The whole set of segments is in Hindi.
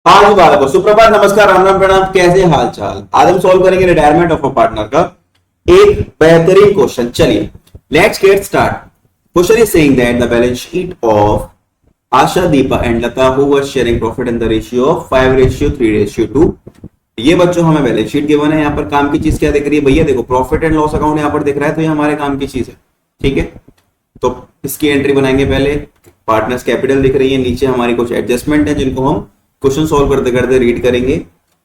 हाँ जी बालक सुप्रभात नमस्कार राम राम प्रणाम। कैसे हाल चाल। आज हम सॉल्व करेंगे रिटायरमेंट ऑफ अ पार्टनर का एक बेहतरीन क्वेश्चन। चलिए let's get start. Question is saying that the balance sheet of Asha Deepa and Lata who were sharing profit in the ratio of 5:3:2। ये बच्चों हमें बैलेंस शीट गिवन है। यहाँ पर काम की चीज क्या दिख रही है भैया, देखो प्रॉफिट एंड लॉस अकाउंट यहाँ पर दिख रहा है, तो ये हमारे काम की चीज है। ठीक है, तो इसकी एंट्री बनाएंगे। पहले पार्टनर्स कैपिटल दिख रही है, नीचे हमारी कुछ एडजस्टमेंट है जिनको हम क्वेश्चन सॉल्व करते करते रीड करेंगे।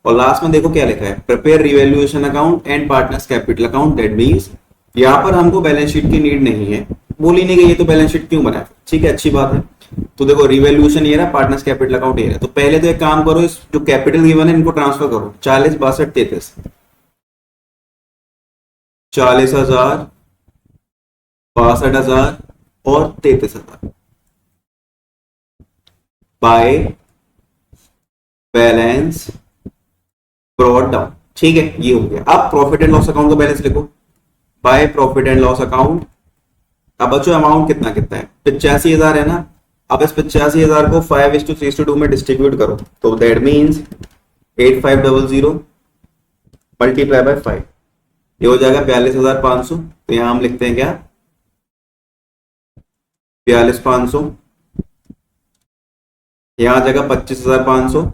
और लास्ट में देखो क्या लिखा है, prepare revaluation account and partners capital account. That means यहाँ पर हमको बैलेंस शीट की नीड नहीं है। बोल ही नहीं गई ये तो बैलेंस शीट क्यों बनाए। ठीक है, अच्छी बात है। तो देखो रिवैल्यूएशन ये रहा, पार्टनर्स कैपिटल अकाउंट ये रहा। तो पहले तो एक काम करो, इस जो कैपिटल गिवन है इनको ट्रांसफर करो। 40 62 33 40,000 62,000 और 33,000 बाय बैलेंस ब्रॉट डाउन। ठीक है, ये हो गया। अब प्रॉफिट एंड लॉस अकाउंट का बैलेंस लिखो by profit and loss account. अब बच्चों अमाउंट कितना कितना है, 85,000 है ना। अब इस 85,000 को 5:3:2 में डिस्ट्रीब्यूट करो, तो दैट मीन्स 8500 मल्टीप्लाई बाय 5, ये हो जाएगा 42,500। तो यहां हम लिखते हैं क्या, 42,500। यहां आ जाएगा 25,500,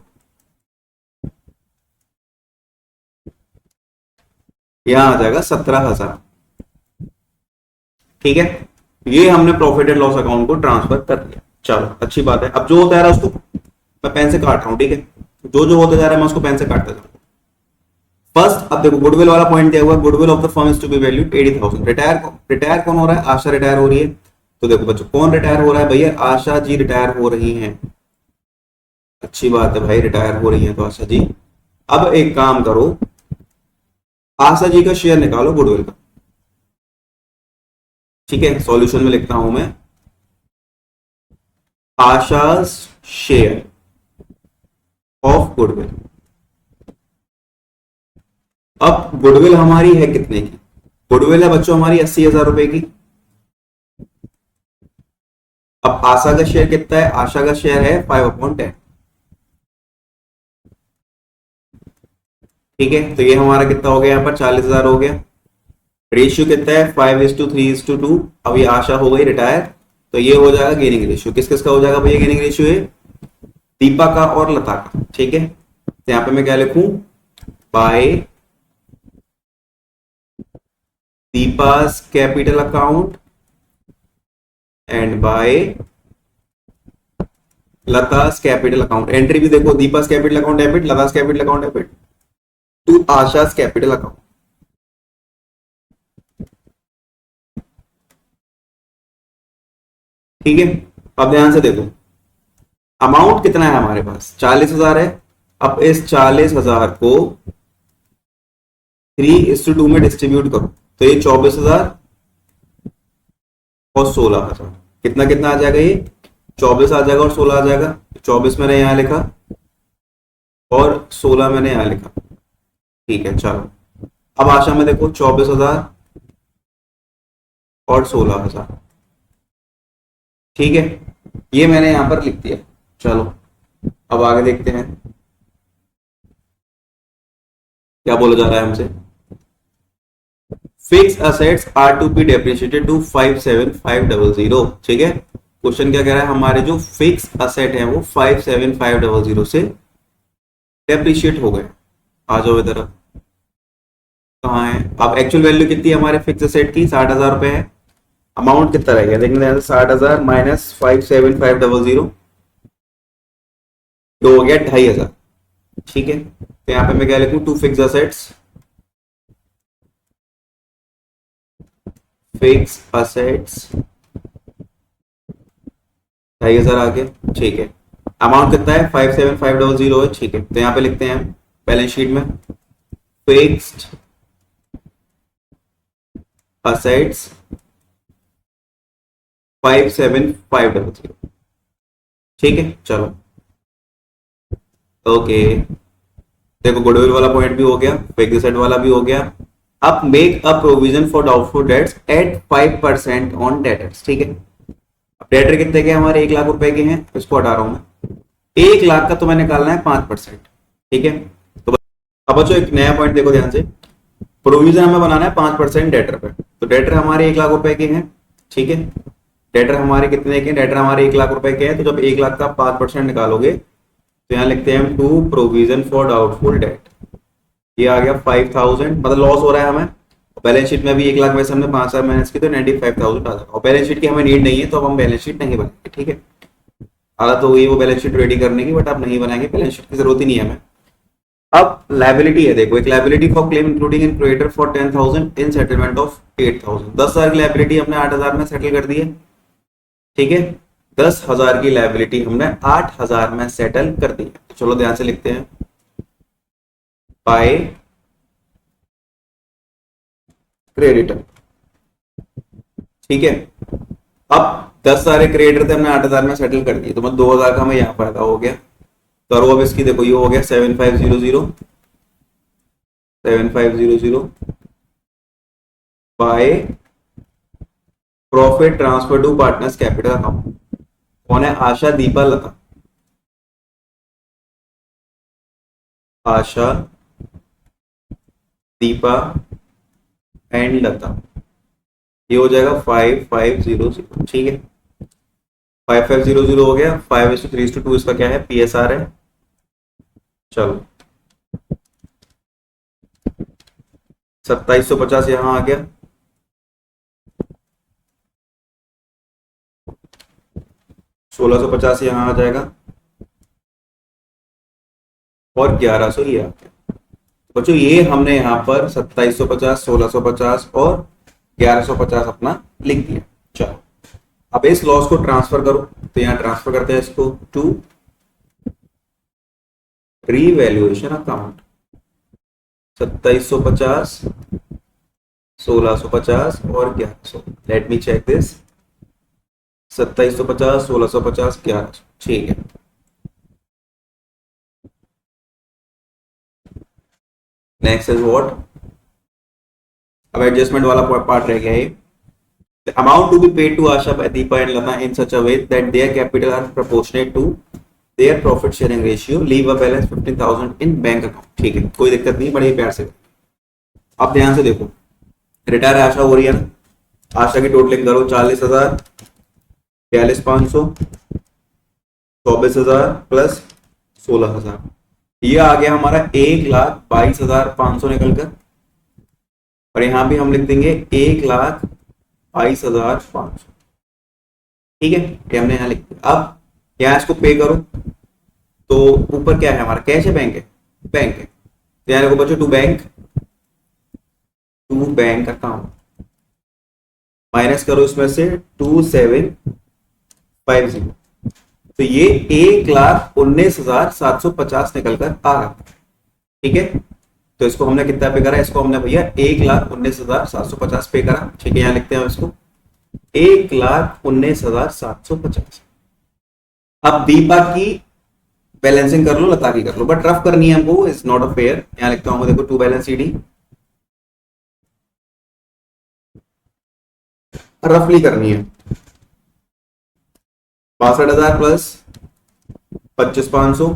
यहां आ जाएगा 17,000। ठीक है, ये हमने प्रॉफिट एंड लॉस अकाउंट को ट्रांसफर कर दिया। चलो अच्छी बात है। अब जो होता है उसको मैं पेन से काट रहा हूं। ठीक है, जो जो होता जा रहा है मैं उसको पेन से काटता जाऊंगा। फर्स्ट, अब देखो गुडविल वाला पॉइंट दिया हुआ है, goodwill of the firm is to be valued 80,000। Retire कौन हो रहा है, आशा रिटायर हो रही है। तो देखो बच्चों कौन रिटायर हो रहा है भैया, आशा जी रिटायर हो रही हैं। अच्छी बात है भाई, रिटायर हो रही है तो आशा जी। अब एक काम करो, आशा जी का शेयर निकालो गुडविल का। ठीक है, सॉल्यूशन में लिखता हूं मैं आशा शेयर ऑफ गुडविल। अब गुडविल हमारी है कितने की, गुडविल है बच्चों हमारी 80,000 रुपए की। अब आशा का शेयर कितना है, आशा का शेयर है 5/10। ठीक है, तो ये हमारा कितना हो गया, यहाँ पर 40,000 हो गया। रेशियो कितना है 5:3:2। अब ये आशा हो गई रिटायर, तो ये हो जाएगा गेनिंग रेशियो। किस किस का हो जाएगा भैया गेनिंग रेशियो है, दीपा का और लता का। ठीक है, तो यहां पे मैं क्या लिखूं, by Deepa's capital account and by Lata's capital account. Entry भी देखो, Deepa's capital account debit, Lata's capital account debit to Asha's capital account. ठीक है, अब ध्यान से देखो अमाउंट कितना है हमारे पास, 40,000 है। अब इस 40,000 को 3:2 में डिस्ट्रीब्यूट करो, तो ये 24,000 और 16,000 कितना कितना आ जाएगा, ये 24 आ जाएगा और 16 आ जाएगा। 24 मैंने यहां लिखा और 16 मैंने यहां लिखा। ठीक है, चलो अब आशा में देखो 24,000 और 16,000। ठीक है, ये मैंने यहां पर लिख दिया। चलो अब आगे देखते हैं क्या बोला जा रहा है हमसे। Fix assets are to be depreciated to 57500। ठीक है, क्वेश्चन क्या कह रहा है, हमारे जो फिक्स असेट है वो 57500 से डेप्रिशिएट हो गए। आ जाओ इधर, कहाँ है। अब एक्चुअल वैल्यू कितनी है हमारे फिक्स असेट की, 60,000 रुपए है। अमाउंट कितना रहेगा देखने, 60,000 माइनस 57500 तो हो गया 2,500। ठीक है, तो यहां पे मैं क्या लिखूं, to fix assets, fix assets 2,500 आ गया। ठीक है, अमाउंट कितना है 57500 है। ठीक है, तो यहां पे लिखते हैं बैलेंस शीट में फिक्स्ड असेट्स 57500। ठीक है, चलो ओके। देखो गुडविल वाला पॉइंट भी हो गया, फिक्स्ड असेट वाला भी हो गया। अब make a provision for doubtful debts at 5% on debtors. ठीक है, अब डेटर कितने के हमारे 1 लाख रुपए के हैं, इसको हटा रहा हूं मैं। 1 लाख का तुम्हें निकालना है 5%। ठीक है, तो अब बच्चों एक नया पॉइंट देखो ध्यान से, प्रोविजन हमें बनाना है 5% डेटर पे। तो डेटर हमारे 1 लाख रुपए के हैं। ठीक है, डेटर हमारे कितने के, डेटर हमारे 1 लाख रुपए के हैं। तो जब 1 लाख का 5% निकालोगे तो यहाँ लिखते हैं हम to provision for doubtful debt. ये आ गया 5000, मतलब लॉस हो रहा है हमें। बैलेंस शीट में भी 1 लाख में से हमने 5,000 माइनस की तो 95,000 आ जाएगा। और बैलेंस शीट की हमें नीड नहीं है तो अब हम बैलेंस शीट नहीं बनाएंगे। ठीक है, आदत हो गई वो बैलेंस शीट रेडी करने की, बट अब नहीं बनाएंगे, बैलेंस शीट की जरूरत ही नहीं है हमें। अब लाइबिलिटी है, देखो एक liability for claim including in creator for 10,000 in settlement of 8,000। 10,000 की लाइबिलिटी हमने 8,000 में सेटल कर दी है। ठीक है, 10,000 की लाइबिलिटी हमने 8,000 में सेटल कर दी है। तो चलो ध्यान से लिखते हैं, बाय क्रेडिटर। ठीक है, अब 10 सारे क्रिएटर थे, हमने 8,000 में सेटल कर दिए, तो मतलब 2,000 का हमें यहाँ फायदा हो गया। तो और अब इसकी देखो ये हो गया 7500 by profit transfer to partners capital account. कौन है, आशा, दीपा, लता। आशा, दीपा एंड लता। ये हो जाएगा 5500। ठीक है, 5500 हो गया। 5:3:2 इसका क्या है, PSR है। चलो 2750 यहां आ गया, 1650 यहां आ जाएगा, और 1100 ये आ गया। बच्चों ये हमने यहाँ पर 2750, 1650 और 1150 अपना लिख दिया। चलो अब इस लॉस को ट्रांसफर करो, तो यहाँ ट्रांसफर करते हैं इसको टू रीवैल्यूएशन अकाउंट। 2750, 1650 और 1100। Let me check this, 2750, 1650, 1100। ठीक है, नेक्स्ट इज व्हाट, अब एडजस्टमेंट वाला पार्ट रह गया है। The amount to be paid to Asha by Deepa and Lata in such a way that their capital are proportionate to their profit sharing ratio. Leave a balance 15,000 in bank account. ठीक है, कोई दिक्कत नहीं, बड़े प्यार से। अब ध्यान से देखो, रिटायर आशा हो रही है ना, आशा की टोटलिंग करो, 40,000, 42,500, 24,000 प्लस 16,000। ये आ गया हमारा 1,22,500 निकल कर, और यहां भी हम लिख देंगे 1,22,500। ठीक है, ये हमने यहां लिख दिया। अब यहाँ इसको पे करो, तो ऊपर क्या है हमारा, कैश है, बैंक है, बैंक है। तो यहाँ देखो बच्चों, टू बैंक अकाउंट माइनस करो इसमें से 2750। तो ये 1,19,750 निकल कर आ गया। ठीक है, तो इसको हमने कितना पे करा, इसको हमने भैया 1,19,750 पे करा। ठीक है, यहाँ लिखते हैं इसको 1,19,750। अब दीपा की बैलेंसिंग कर लो, लता की कर लो, बट रफ करनी है हमको, इज नॉट अ फेयर। यहाँ लिखता हूं देखो, टू बैलेंस CD रफली करनी है। 62,000 प्लस 25,500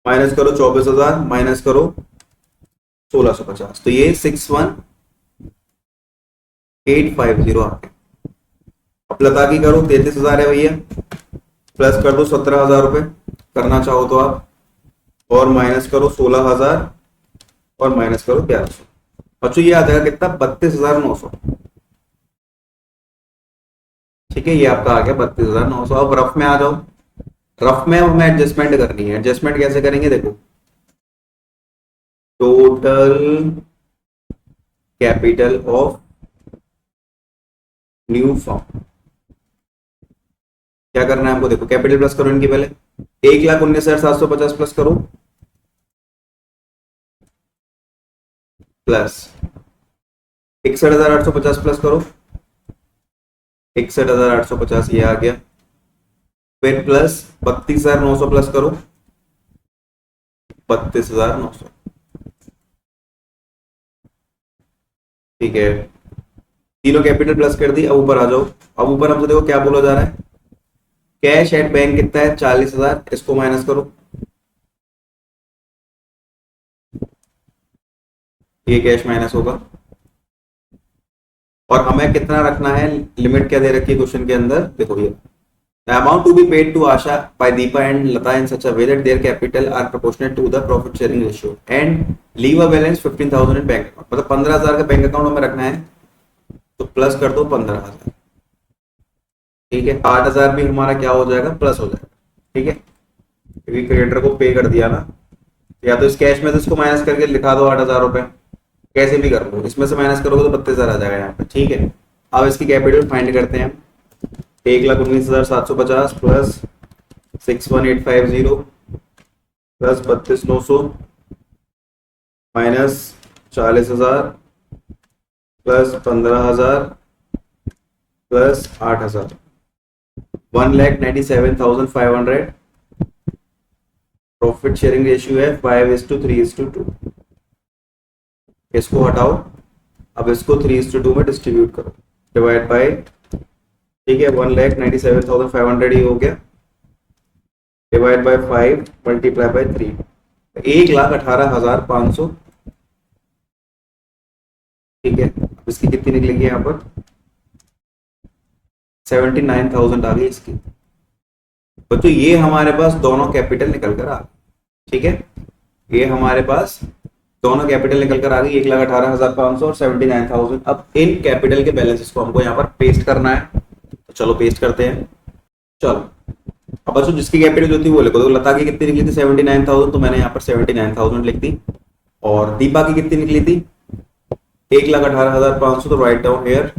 माइनस करो 24,000 माइनस करो 1650, तो ये 61,850 आ गया। अब लता की करो, 33,000 है भैया, प्लस कर दो 17,000 रुपए करना चाहो तो आप, और माइनस करो 16,000 और माइनस करो 1100। बच्चों ये आ जाएगा कितना, 32,900। ठीक है, ये आपका आ गया 32,900। अब रफ में आ जाओ, रफ में हमें एडजस्टमेंट करनी है। एडजस्टमेंट कैसे करेंगे, देखो total capital of new form क्या करना है हमको, देखो कैपिटल प्लस करो इनकी पहले, 1,19,750 प्लस करो, प्लस 61,850 प्लस करो, 61,850 ये आ गया, फिर प्लस 32,900 प्लस करो, 32,900। ठीक है, तीनों कैपिटल प्लस कर दी। अब ऊपर आ जाओ, अब ऊपर हमसे देखो क्या बोला जा रहा है, कैश एट बैंक कितना है 40,000, इसको माइनस करो, ये कैश माइनस होगा। और हमें कितना रखना है, लिमिट क्या दे रखी है क्वेश्चन के अंदर, देखो ये the amount to be paid to Asha by Deepa and Lata in such a way that their capital are proportionate to the profit sharing ratio and leave a balance 15,000 in bank account। मतलब 15,000 का बैंक अकाउंट में रखना है, तो प्लस कर दो 15,000, ठीक है। 8,000 भी हमारा क्या हो जाएगा, प्लस हो जाएगा, ठीक है, क्योंकि क्रेडिटर को पे कर दिया ना। या तो इस कैश में से इसको माइनस करके लिखा दो 8,000 रुपए, कैसे भी कर लो, इसमें से माइनस करोगे तो 32,000 आ जाएगा यहाँ पे, ठीक है। अब इसकी कैपिटल फाइंड करते हैं हम। 1,19,750 plus 61,850 plus 32,900 minus 40,000 plus 15,000 plus 8,000, 1,97,500। Profit sharing ratio है 5:3:2। इसको हटाओ, अब इसको 3:2 में डिस्ट्रीब्यूट करो, डिवाइड बाय, ठीक है, 1,97,500 ही हो गया, डिवाइड बाय 5 मल्टीप्लाई बाय 3, 1,18,500, ठीक है। अब इसकी कितनी निकलेगी यहाँ पर, 79,000 आ गई इसकी। बच्चों ये हमारे पास दोनों कैपिटल निकल कर आ गई, ठीक है, ये हमारे पास दोनों कैपिटल निकल कर आ गई, 1,18,500 और 79,000। अब इन कैपिटल के बैलेंसेस को हमको यहाँ पर पेस्ट करना है, तो चलो पेस्ट करते हैं। चलो अब बच्चों जिसकी कैपिटल जो थी वो लिखो, तो लता की कितनी निकली थी 79,000, तो मैंने यहाँ पर 79,000 लिख दी। और दीपा की कितनी निकली थी 1,18,500, तो राइट डाउन हेयर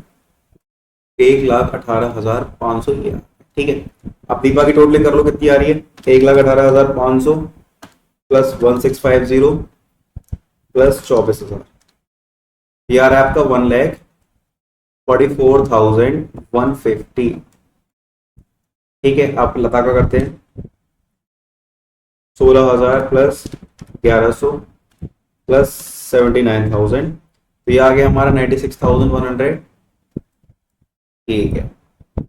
1,18,500 ये, ठीक है। अब दीपा की टोटलिंग कर लो, कितनी आ रही है, 1,18,500 प्लस 1,650 प्लस 24,000, ये आ रहा है आपका 1,44,150, ठीक है। आप लता का करते हैं, 16,000 प्लस 1,100 प्लस 79,000, तो ये आ गया हमारा 96,100, ठीक है।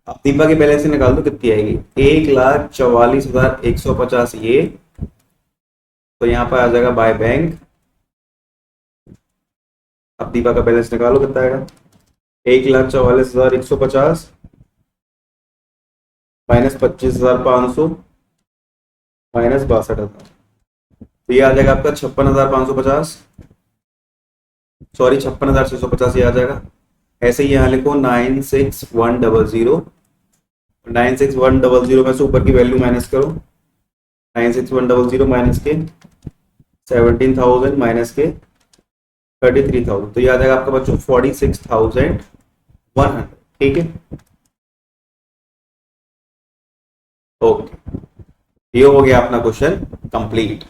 अब दीपा की बैलेंस निकाल दो, कितनी आएगी 1,44,150 ये, तो यहाँ पर आ जाएगा बाय बैंक। अब दीपा का बैलेंस निकालो, कितना आएगा 1,44,150 माइनस 25,500 माइनस 62,000, तो ये आ जाएगा आपका 56,550, सॉरी 56,650 ये आ जाएगा। ऐसे ही यहाँ लिखो 96,100, 96,100 में से ऊपर की वैल्यू माइनस करो, 96,100 माइनस के 17,000 माइनस के 33,000, तो ये आ जाएगा आपका बच्चों 46,100, ठीक है। ओके, ये हो गया अपना क्वेश्चन कंप्लीट।